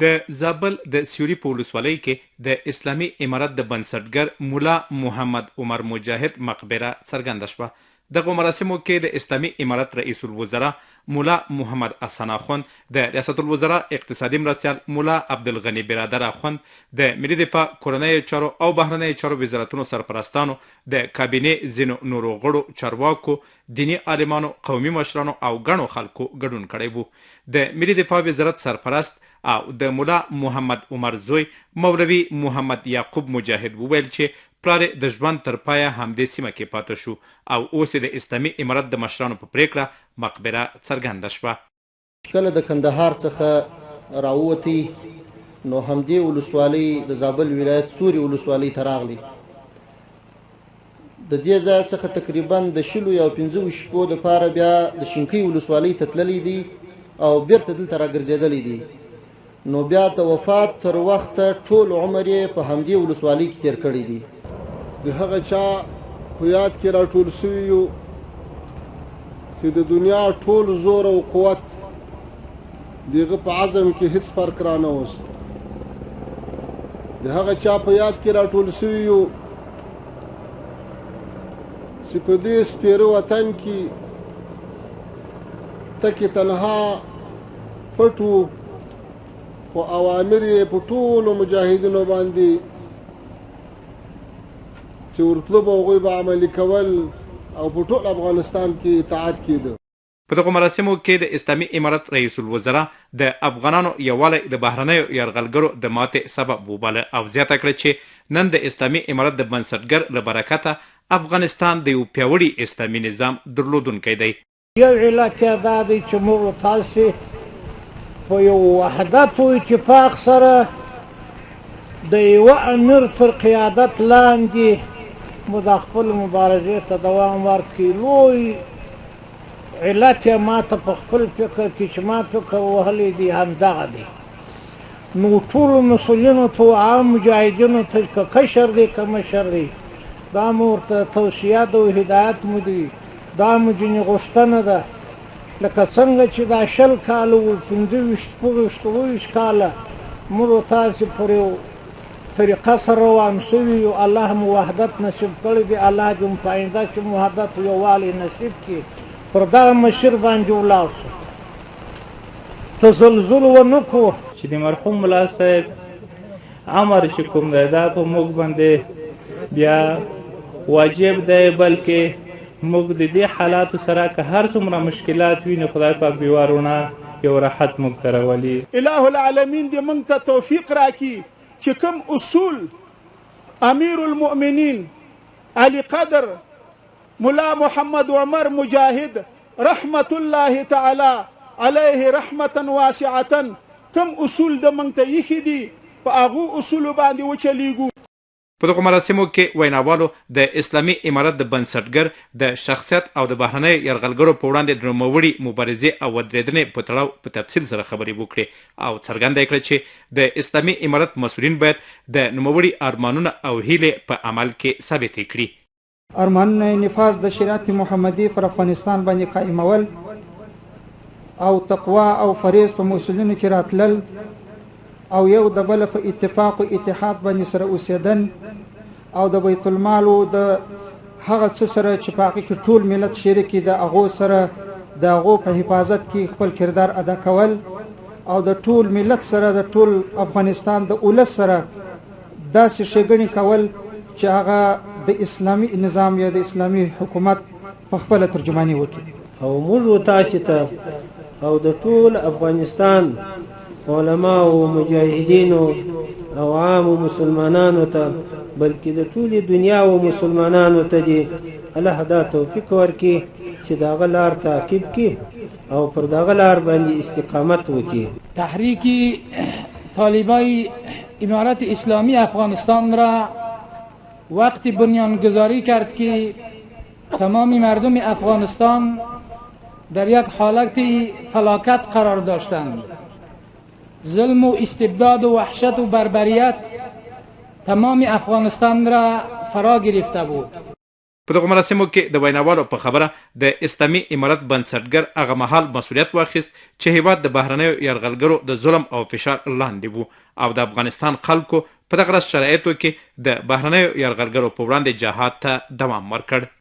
د زابل د سیوري په ولسوالۍ کې د اسلامي امارت د بنسټګر مولا محمد عمر مجاهد مقبره څرګنده شوه. دغه مراسمو کې د اسلامي امارت رئیس الوزرا مولا محمد حسن اخوند، د ریاست الوزرا اقتصادي مرستیال مولا عبدالغني برادر اخوند، د ملي دفاع کورنیو چارو او بهرنیو چارو وزارتونو سرپرستانو، د کابینې ځینو نورو غړو، چارواکو، دینی عالمانو، قومي مشرانو او ګڼو خلکو ګډون کړی وو. د ملي دفاع وزارت سرپرست او د مولا محمد عمر زوی مولوي محمد یعقوب مجاهد وویل چې پلار د ژوند تر پایه همدې سیمه کې پاتې شو او اوس د اسلامي امارت د مشرانو په پریکړه مقبره څرګنده شوه. کله د کندهار څخه راووتی نو همدې ولسوالۍ د زابل ولایت سوري ولسوالۍ ته راغلی. د دې ځای څخه تقریبا د 15 شپو دپاره بیا د شینکۍ ولسوالۍ ته تللی دی او بیرته دلته راګرځېدلی دی. نو بیا د وفات تر وخته ټول عمر یې په همدې ولسوالۍ کې تیر کړی دی. د هغه چا په یاد کې راټول شوي یو چې د دنیا ټول زور او قوت د هغه په عزم کې هیڅ فرق رانه وست. د هغه چا په یاد کې راټول شوي یو چې په دې سپېره وطن کې تکې تنها پټو خو اوامر یې په ټولو مجاهدینو باندې چې ورتلو به هغوی به عملي کول او په ټول افغانستان کې اطاعت کېده. په دغو مراسمو کې د اسلامي امارت رئیس الوزرا د افغانانو یووالی د بهرنیو یرغلګرو د ماتې سبب وباله او زیاته کړه چې نن د اسلامي امارت د بنسټګر له برکته افغانستان د یو پیاوړي اسلامي نظام درلودونکی دی. یو علت یې دا دی چې موږ تاسې په یو وحدت او اتفاق سره د یوه امیر تر قیادت لاندې مو د خپل مبارزې ته دوام ورکړي. لوی علت یې ما ته په خپل فکر کې چې ما فکر وهلی دی همدغه دی. نو ټولو مسؤلینو ته عام مجاهدینو ته که کشر دی که مشر دی دا مو ورته توصیه ده او هدایت مو دی. دا مو ځینې غوښتنه ده لکه څنګه چې دا 20 کاله و 25 کاله موږ تاسې پر یو طریقه سره روان شوي یو. الله مو وحدت نصیب کړی دی. الله دې مو په آینده کې مو وحدت او یووالی نصیب کړي. پر دغه مشر باندې ولاړ شو تزلزل ونه کړو چې د مرحوم ملا صاحب امر چې کوم دی دا په موږ باندې بیا واجب دی، بلکې موږ د دې حالاتو سره که هر څومره مشکلات وي نو خدای پاک بیوارونه یو راحت موږ ته راولي. اله العالمین دې موږ ته توفیق راکړي چې کوم اصول امیر المؤمنین علي قدر مولا محمد عمر مجاهد رحمت الله تعالی علیه رحمتا واسعتا کوم اصول د موږ ته ایښي دي په هغو اصولو باندې وچلیږو. په دغو مراسمو کې ویناوالو د اسلامي امارت د بنسټګر د شخصیت او د بهرنیو یرغلګرو په وړاندې د نوموړي مبارزې او ودرېدنې په تړاو په تفصیل سره خبرې وکړې او څرګنده یې کړه چې د اسلامي امارت مسؤلین باید د نوموړي ارمانونه او هیلې په عمل کې ثابتې کړي. ارمانونه نفاذ د شریعت محمدي پر افغانستان باندې قائمول او تقوا او فریض په مسؤلینو کې راتلل او یو د بل په اتفاق او اتحاد باندې سره اوسېدل او د بیت المال او د هغه څه سره چې په هغه کې ټول ملت شریک دي د هغو سره د هغو په حفاظت کې خپل کردار ادا کول او د ټول ملت سره د ټول افغانستان د اولس سره داسې ښېګڼې کول چې هغه د اسلامي نظام یا د اسلامي حکومت په خپله ترجماني وکړي. او موږ تاسې ته او د ټول افغانستان علما او مجاهدینو او عام مسلمانانو ته بلکې د ټولې دنیا او مسلمانانو ته دې الله دا توفیق ورکړي چې د هغه لار تعقیب کړي او پر دغه لار باندې استقامت وکړي. تحریک طالبای امارت اسلامی افغانستان را وقتی بنیانگذاری کرد که تمام مردم افغانستان در یک حالت فلاکت قرار داشتند. ظلم و استبداد و وحشت و بربریت تمام افغانستان را فرا گرفته بود. په دغه مراسمو کې د ویناوالو په خبره د اسلامي امارت بنسټګر هغه مهال مسؤلیت واخیست چې هیواد د بهرنیو یرغلګرو د ظلم او فشار لاندې وو او د افغانستان خلکو په دغه شرایطو کې د بهرنیو یرغلګرو په وړاندې جهاد ته دوام ورکړ.